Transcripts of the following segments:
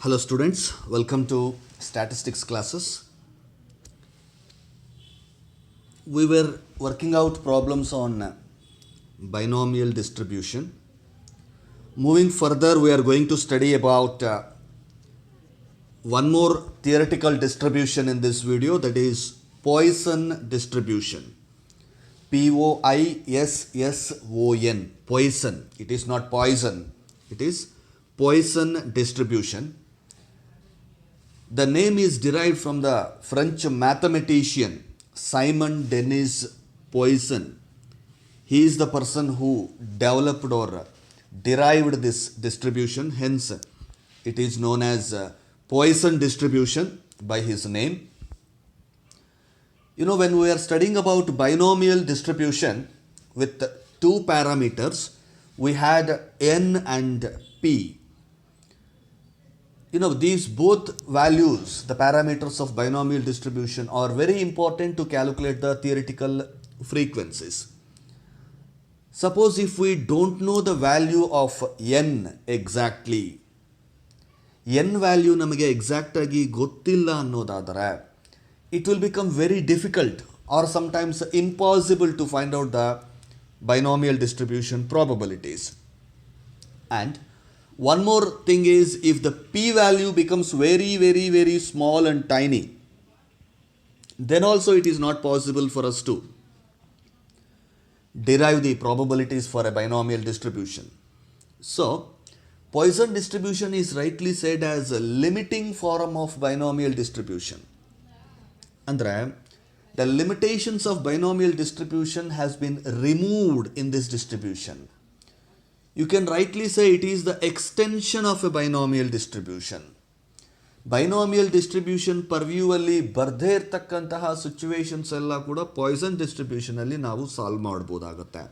Hello students, welcome to statistics classes. We were working out problems on binomial distribution. Moving further, we are going to study about one more theoretical distribution in this video, that is Poisson distribution. Poisson. Poisson. It is not poison. It is Poisson distribution. The name is derived from the French mathematician Simon Denis Poisson. He is the person who developed or derived this distribution, hence it is known as Poisson distribution by his name. When we are studying about binomial distribution with two parameters, we had n and p. These both values, the parameters of binomial distribution, are very important to calculate the theoretical frequencies. Suppose if we don't know the value of n exactly, n value ನಮಗೆ exact ಆಗಿ ಗೊತ್ತಿಲ್ಲ ಅನ್ನೋದಾದರೆ, it will become very difficult or sometimes impossible to find out the binomial distribution probabilities. And one more thing is, if the p value becomes very small and tiny, then also it is not possible for us to derive the probabilities for a binomial distribution. So, Poisson distribution is rightly said as a limiting form of binomial distribution. Andre, the limitations of binomial distribution has been removed in this distribution. You can rightly say it is the extension of a binomial distribution. Binomial distribution purview ಅಲ್ಲಿ ಬರ್ದೇ ಇರತಕ್ಕಂತಹ situations ಎಲ್ಲ ಕೂಡ Poisson distribution ಅಲ್ಲಿ ನಾವು solve ಮಾಡಬಹುದಾಗುತ್ತೆ.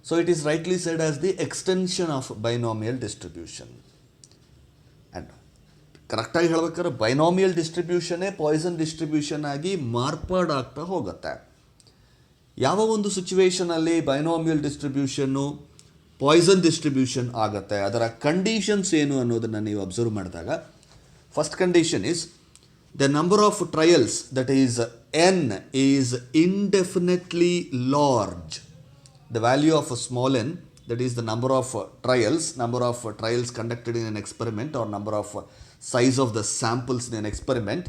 So it is rightly said as the extension of binomial distribution. And ಕರೆಕ್ಟಾಗಿ ಹೇಳ್ಬೇಕಾದ್ರೆ ಬೈನಾಮಿಯಲ್ ಡಿಸ್ಟ್ರಿಬ್ಯೂಷನ್ನೇ ಪಾಯ್ಸನ್ ಡಿಸ್ಟ್ರಿಬ್ಯೂಷನ್ ಆಗಿ ಮಾರ್ಪಾಡಾಗ್ತಾ ಹೋಗುತ್ತೆ. ಯಾವ ಒಂದು ಸಿಚುವೇಶನಲ್ಲಿ ಬೈನಾಮಿಯಲ್ ಡಿಸ್ಟ್ರಿಬ್ಯೂಷನ್ನು ಪಾಯ್ಸನ್ ಡಿಸ್ಟ್ರಿಬ್ಯೂಷನ್ ಆಗುತ್ತೆ, ಅದರ ಕಂಡೀಷನ್ಸ್ ಏನು ಅನ್ನೋದನ್ನು ನೀವು ಅಬ್ಸರ್ವ್ ಮಾಡಿದಾಗ, first condition is the number of trials, that is n is indefinitely large. The value of a small n, that is the number of trials conducted in an experiment, or number of size of the samples in an experiment,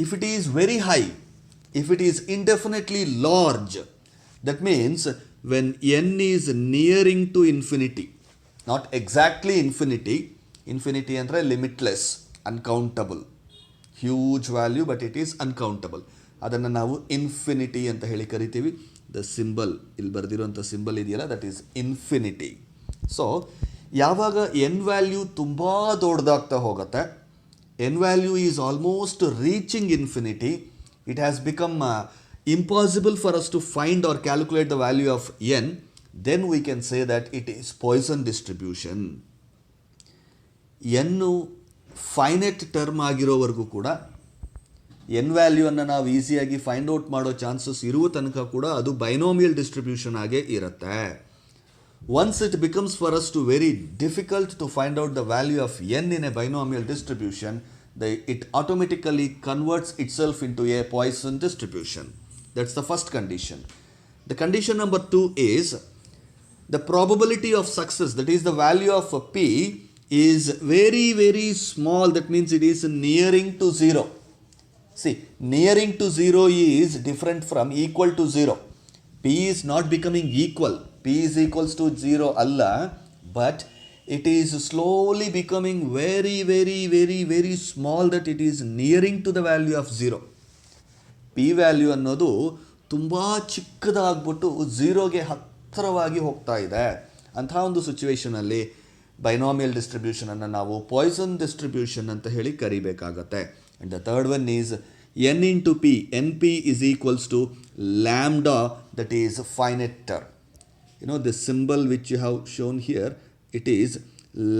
if it is very high, if it is indefinitely large, that means when n is nearing to infinity, not exactly infinity ಅಂದರೆ limitless, uncountable, huge value, but it is uncountable, ಅದನ್ನು ನಾವು infinity ಅಂತ ಹೇಳಿ ಕರಿತೀವಿ. The symbol, ಇಲ್ಲಿ ಬರೆದಿರುವಂಥ symbol ಇದೆಯಲ್ಲ, that is infinity. So ಯಾವಾಗ N value ತುಂಬ ದೊಡ್ಡದಾಗ್ತಾ ಹೋಗುತ್ತೆ, N value is almost reaching infinity, it has become impossible for us to find or calculate the value of n, then we can say that it is Poisson distribution. n finite term ಆಗಿರೋವರೆಗೂ ಕೂಡ n ವ್ಯಾಲ್ಯೂವನ್ನು ನಾವು ಈಸಿಯಾಗಿ find out ಮಾಡೋ chances ಇರುವ ತನಕ ಕೂಡ ಅದು ಬೈನೋಮಿಯಲ್ ಡಿಸ್ಟ್ರಿಬ್ಯೂಷನ್ ಆಗೇ ಇರುತ್ತೆ. Once it becomes for us to very difficult to find out the value of n in a binomial distribution, it automatically converts itself into a Poisson distribution. That's the first condition. The condition number 2 is the probability of success, that is the value of p is very small, that means it is nearing to 0. See, nearing to 0 is different from equal to 0. P is not becoming equal. P is equals to 0 alla, but it is slowly becoming very small, that it is nearing to the value of 0. P value ಅನ್ನೋದು ತುಂಬ ಚಿಕ್ಕದಾಗ್ಬಿಟ್ಟು ಝೀರೋಗೆ ಹತ್ತಿರವಾಗಿ ಹೋಗ್ತಾ ಇದೆ. ಅಂತಹ ಒಂದು ಸಿಚುವೇಷನಲ್ಲಿ binomial ಡಿಸ್ಟ್ರಿಬ್ಯೂಷನನ್ನು ನಾವು Poisson distribution ಅಂತ ಹೇಳಿ ಕರಿಬೇಕಾಗತ್ತೆ. And the third one is n into p. N p is equals to lambda, that is finite term. The symbol which you have shown here, it is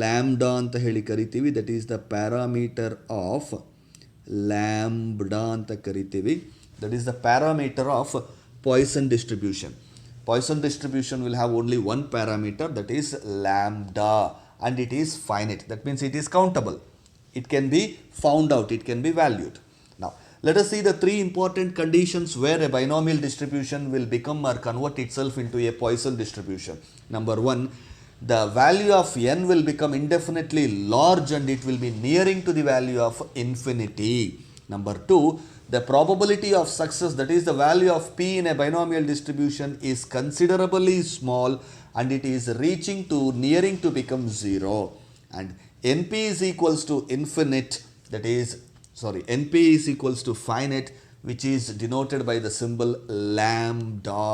lambda ಅಂತ ಹೇಳಿ ಕರಿತೀವಿ. That is the parameter of lambda ಅಂತ ಕರಿತೀವಿ. That is the parameter of Poisson distribution. Poisson distribution will have only one parameter, that is lambda, and it is finite. That means it is countable. It can be found out, it can be valued. Now, let us see the three important conditions where a binomial distribution will become or convert itself into a Poisson distribution. Number one, the value of n will become indefinitely large and it will be nearing to the value of infinity. Number two, the probability of success, that is the value of p in a binomial distribution, is considerably small and it is reaching to nearing to become 0. And np is equals to infinite, that is np is equals to finite, which is denoted by the symbol lambda.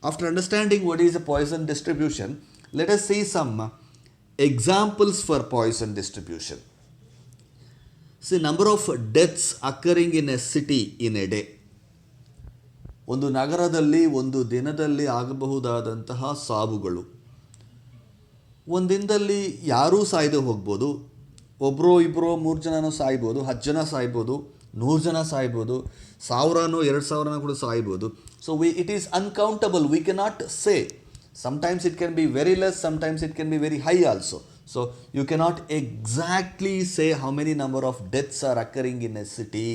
After understanding what is a Poisson distribution, let us see some examples for Poisson distribution. See, number of deaths occurring in a city in a day. ಒಂದು ನಗರದಲ್ಲಿ ಒಂದು ದಿನದಲ್ಲಿ ಆಗಬಹುದಾದಂತಹ ಸಾವುಗಳು, ಒಂದಿನದಲ್ಲಿ ಯಾರೂ ಸಾಯದೆ ಹೋಗ್ಬೋದು. ಒಬ್ಬರೋ ಇಬ್ಬರೋ 3 ಜನನೂ ಸಾಯ್ಬೋದು, 10 ಜನ ಸಾಯ್ಬೋದು, 100 ಜನ ಸಾಯ್ಬೋದು, 1000ನೋ 2000 ಕೂಡ ಸಾಯ್ಬೋದು. So it is uncountable, we cannot say. Sometimes it can be very less, sometimes it can be very high also. So you cannot exactly say how many number of deaths are occurring in a city.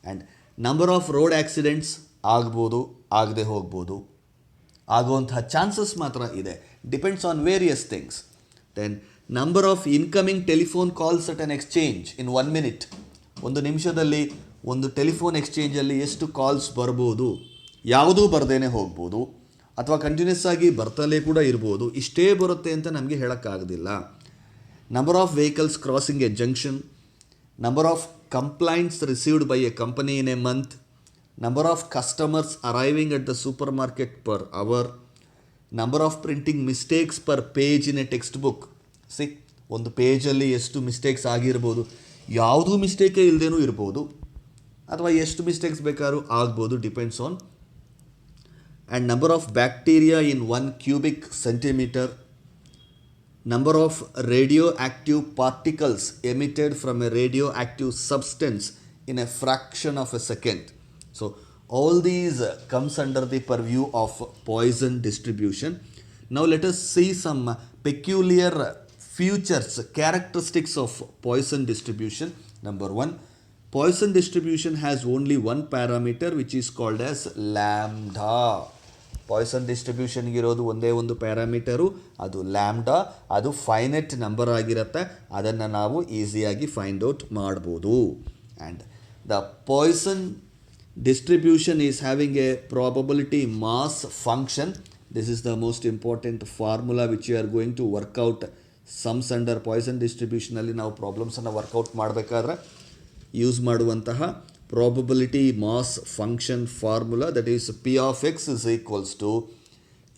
And number of road accidents ಆಗ್ಬೋದು, ಆಗದೆ ಹೋಗ್ಬೋದು, ಆಗುವಂತಹ chances ಮಾತ್ರ ಇದೆ. Depends on various things. Then number of incoming telephone calls at an exchange in 1 minute. ಒಂದು ನಿಮಿಷದಲ್ಲಿ ಒಂದು telephone ಎಕ್ಸ್ಚೇಂಜಲ್ಲಿ ಎಷ್ಟು ಕಾಲ್ಸ್ ಬರ್ಬೋದು, ಯಾವುದೂ ಬರ್ದೇನೆ ಹೋಗ್ಬೋದು, ಅಥವಾ ಕಂಟಿನ್ಯೂಸ್ ಆಗಿ ಬರ್ತಲೇ ಕೂಡ ಇರ್ಬೋದು. ಇಷ್ಟೇ ಬರುತ್ತೆ ಅಂತ ನಮಗೆ ಹೇಳೋಕ್ಕಾಗೋದಿಲ್ಲ. Number of vehicles crossing a junction, number of complaints received by a company in a month, number of customers arriving at the supermarket per hour, number of printing mistakes per page in a textbook. ಒಂದು ಪೇಜಲ್ಲಿ ಎಷ್ಟು mistakes ಆಗಿರ್ಬೋದು, ಯಾವುದೂ ಮಿಸ್ಟೇಕೇ ಇಲ್ಲದೇನೂ ಇರ್ಬೋದು, ಅಥವಾ ಎಷ್ಟು mistakes ಬೇಕಾದ್ರೂ ಆಗ್ಬೋದು, depends on. And number of bacteria in 1 cubic centimeter, number of radioactive particles emitted from a radioactive substance in a fraction of a second. So all these comes under the purview of Poisson distribution. Now let us see some peculiar features, characteristics of Poisson distribution. Number one, Poisson distribution has only one parameter which is called as lambda. Poisson ಡಿಸ್ಟ್ರಿಬ್ಯೂಷನ್ಗೆ ಇರೋದು ಒಂದೇ ಒಂದು ಪ್ಯಾರಾಮೀಟರು, ಅದು lambda. ಅದು finite number ಆಗಿರುತ್ತೆ, ಅದನ್ನು ನಾವು ಈಸಿಯಾಗಿ ಫೈಂಡ್ ಔಟ್ ಮಾಡ್ಬೋದು. And the Poisson distribution is having a probability mass function. This is the most important formula which you are going to work out sums under Poisson ಡಿಸ್ಟ್ರಿಬ್ಯೂಷನಲ್ಲಿ. ನಾವು ಪ್ರಾಬ್ಲಮ್ಸನ್ನು ವರ್ಕೌಟ್ ಮಾಡಬೇಕಾದ್ರೆ ಯೂಸ್ ಮಾಡುವಂತಹ probability mass function formula, that is p of x is equals to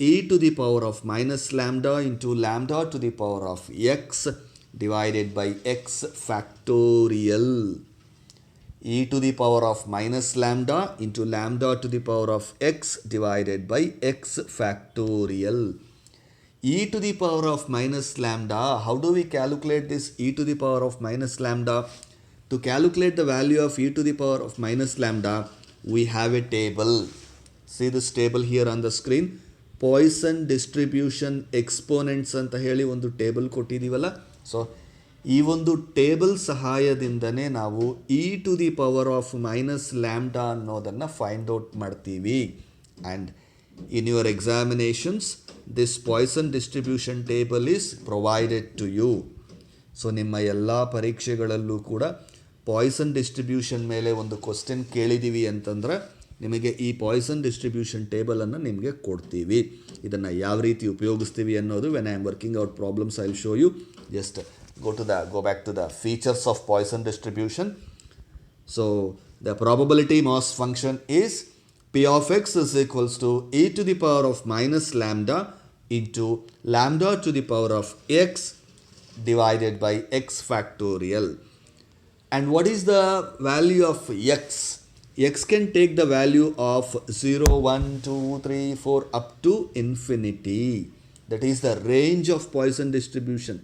e to the power of minus lambda into lambda to the power of x divided by x factorial. E to the power of minus lambda into lambda to the power of x divided by x factorial. E to the power of minus lambda, how do we calculate this e to the power of minus lambda? To calculate the value of e to the power of minus lambda, we have a table. See this table here on the screen. Poisson distribution exponents ಅಂತ ಹೇಳಿ ಒಂದು table ಕೊಟ್ಟಿದ್ದೀವಲ್ಲ. So ಈ ಒಂದು table ಸಹಾಯದಿಂದನೇ ನಾವು e to the power of minus lambda ಅನ್ನೋದನ್ನು find out ಮಾಡ್ತೀವಿ. And in your examinations this Poisson distribution table is provided to you. So ನಿಮ್ಮ ಎಲ್ಲ ಪರೀಕ್ಷೆಗಳಲ್ಲೂ ಕೂಡ ಪಾಯ್ಸನ್ ಡಿಸ್ಟ್ರಿಬ್ಯೂಷನ್ ಮೇಲೆ ಒಂದು ಕ್ವಶನ್ ಕೇಳಿದ್ದೀವಿ ಅಂತಂದರೆ ನಿಮಗೆ ಈ ಪಾಯ್ಸನ್ ಡಿಸ್ಟ್ರಿಬ್ಯೂಷನ್ ಟೇಬಲನ್ನು ನಿಮಗೆ ಕೊಡ್ತೀವಿ. ಇದನ್ನು ಯಾವ ರೀತಿ ಉಪಯೋಗಿಸ್ತೀವಿ ಅನ್ನೋದು when I am working out problems I will show you. Just go back to the features of Poisson distribution. So the probability mass function is p of x is equals to e to the power of minus lambda into lambda to the power of x divided by x factorial. And what is the value of x? X can take the value of 0, 1, 2, 3, 4 up to infinity. That is the range of Poisson distribution.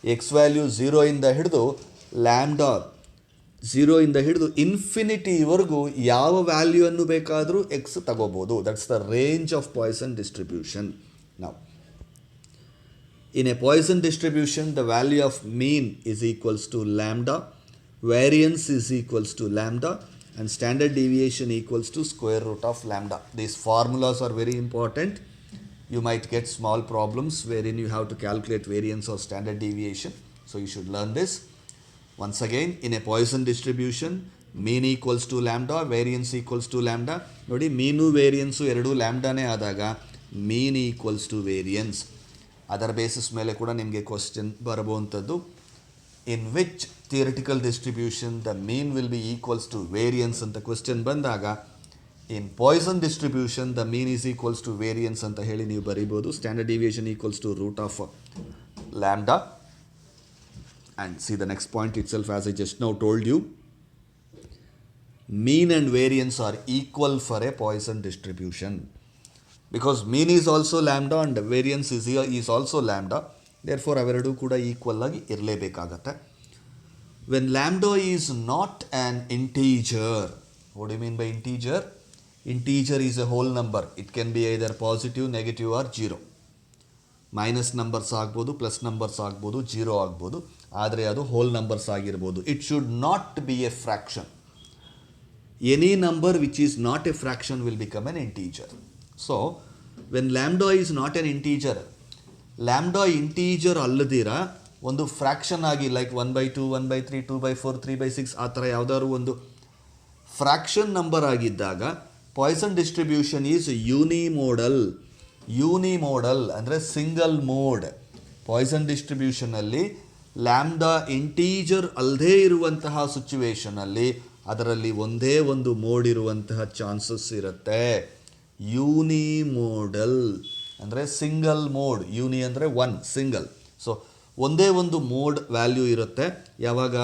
X value 0 ಇಂದ ಹಿಡಿದು lambda 0 ಇಂದ ಹಿಡಿದು ಇನ್ಫಿನಿಟಿವರೆಗೂ ಯಾವ ವ್ಯಾಲ್ಯೂವನ್ನು ಬೇಕಾದರೂ x ತಗೋಬೋದು. That's the range of Poisson distribution. ನಾವು In a Poisson distribution, the value of mean is equals to lambda, variance is equals to lambda, and standard deviation equals to square root of lambda. These formulas are very important. You might get small problems wherein you have to calculate variance or standard deviation. So you should learn this. Once again, in a Poisson distribution, mean equals to lambda, variance equals to lambda. ನೋಡಿ ಮೀನು variance ಎರಡು ಲ್ಯಾಂಬ್ಡಾನೇ ಆದಾಗ mean equals to variance. ಅದರ basis ಮೇಲೆ ಕೂಡ ನಿಮಗೆ question ಬರಬಹುವಂಥದ್ದು. In which theoretical distribution the mean will be equals to variance ಅಂತ ಕ್ವಶನ್ ಬಂದಾಗ in Poisson distribution the mean is equals to variance ಅಂತ ಹೇಳಿ ನೀವು ಬರೀಬೋದು. Standard deviation equals to root of lambda. And see the next point itself, as I just now told you, mean and variance are equal for a Poisson distribution. Because mean is also lambda and variance is also lambda. Therefore, averadu kuda equal agi irlebekagate. When lambda is not an integer, what do you mean by integer? Integer is a whole number. It can be either positive, negative or zero. Minus numbers ಆಗ್ಬೋದು, plus numbers ಆಗ್ಬೋದು, zero ಆಗ್ಬೋದು, ಆದರೆ ಅದು whole numbers ಆಗಿರ್ಬೋದು. It should not be a fraction. Any number which is not a fraction will become an integer. So when lambda is not an integer, lambda integer ಅಲ್ಲದಿರ ಒಂದು fraction ಆಗಿ like 1/2, 1/3, 2/4, 3/6 ಆ ಥರ ಯಾವುದಾದ್ರು ಒಂದು ಫ್ರ್ಯಾಕ್ಷನ್ ನಂಬರ್ ಆಗಿದ್ದಾಗ Poisson distribution is unimodal. Unimodal ಅಂದರೆ single mode. Poisson ಡಿಸ್ಟ್ರಿಬ್ಯೂಷನಲ್ಲಿ ಲ್ಯಾಂಬ್ಡಾ ಇಂಟೀಜರ್ ಅಲ್ಲದೇ ಇರುವಂತಹ ಸಿಚುವೇಷನಲ್ಲಿ ಅದರಲ್ಲಿ ಒಂದೇ ಒಂದು ಮೋಡ್ ಇರುವಂತಹ ಚಾನ್ಸಸ್ ಇರುತ್ತೆ. ಯೂನಿಮೋಡಲ್ ಅಂದರೆ ಸಿಂಗಲ್ ಮೋಡ್. ಯೂನಿ ಅಂದರೆ ಒನ್, ಸಿಂಗಲ್. ಸೊ ಒಂದೇ ಒಂದು ಮೋಡ್ ವ್ಯಾಲ್ಯೂ ಇರುತ್ತೆ ಯಾವಾಗ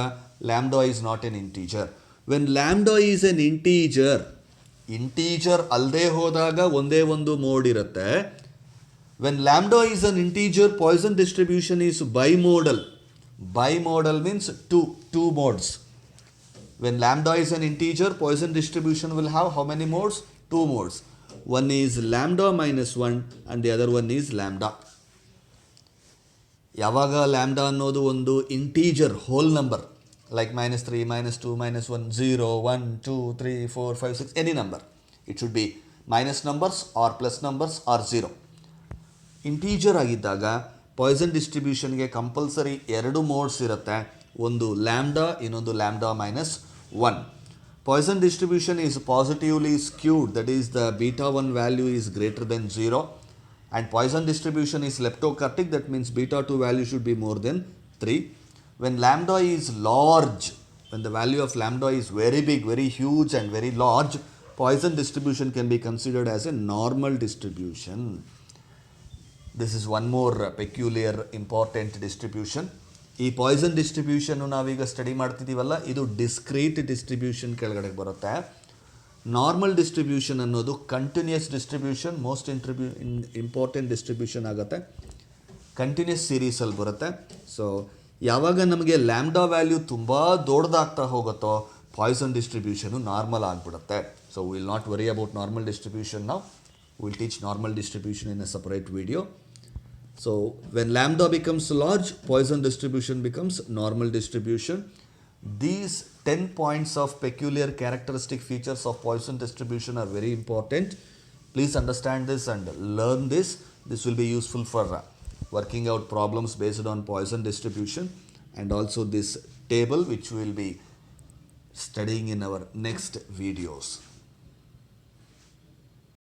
lambda is not an integer. When lambda is an integer, integer ಅಲ್ಲದೆ ಹೋದಾಗ ಒಂದೇ ಒಂದು ಮೋಡ್ ಇರುತ್ತೆ. When lambda is an integer, Poisson distribution is bimodal. Bimodal means two modes. When lambda is an integer, Poisson distribution will have how many modes? Two modes. One is lambda minus 1 and the other one is lambda. ಯಾವಾಗ lambda ಅನ್ನೋದು ಒಂದು integer whole number like -3, -2, -1, 0, 1, 2, 3, 4, 5, 6 any number. It should be minus numbers or plus numbers or 0. Integer ಆಗಿದ್ದಾಗ Poisson ಡಿಸ್ಟ್ರಿಬ್ಯೂಷನ್ಗೆ compulsory ಎರಡು modes ಇರುತ್ತೆ. ಒಂದು lambda, ಇನ್ನೊಂದು lambda minus 1. Poisson distribution is positively skewed, that is the beta 1 value is greater than 0. And Poisson distribution is leptokurtic, that means beta 2 value should be more than 3. When lambda is large, when the value of lambda is very big, very huge and very large, Poisson distribution can be considered as a normal distribution. This is one more peculiar important distribution. ಈ Poisson distribution ನಾವೀಗ study ಮಾಡ್ತಿದ್ದೀವಲ್ಲ, ಇದು discrete distribution ಕೆಳಗಡೆ ಬರುತ್ತೆ. Normal distribution ಅನ್ನೋದು continuous distribution, most important distribution ಆಗುತ್ತೆ. Continuous ಸೀರೀಸಲ್ಲಿ ಬರುತ್ತೆ. ಸೊ ಯಾವಾಗ ನಮಗೆ ಲ್ಯಾಂಬ್ಡಾ ವ್ಯಾಲ್ಯೂ ತುಂಬ ದೊಡ್ಡದಾಗ್ತಾ ಹೋಗುತ್ತೋ ಪಾಯ್ಸನ್ ಡಿಸ್ಟ್ರಿಬ್ಯೂಷನು ನಾರ್ಮಲ್ ಆಗಿಬಿಡುತ್ತೆ. So will not worry about normal distribution ನಾವು. Will teach normal distribution in a separate video. So when lambda becomes large, Poisson distribution becomes normal distribution. These 10 points of peculiar characteristic features of Poisson distribution are very important. Please understand this and learn this. This will be useful for working out problems based on Poisson distribution, and also this table which we will be studying in our next videos.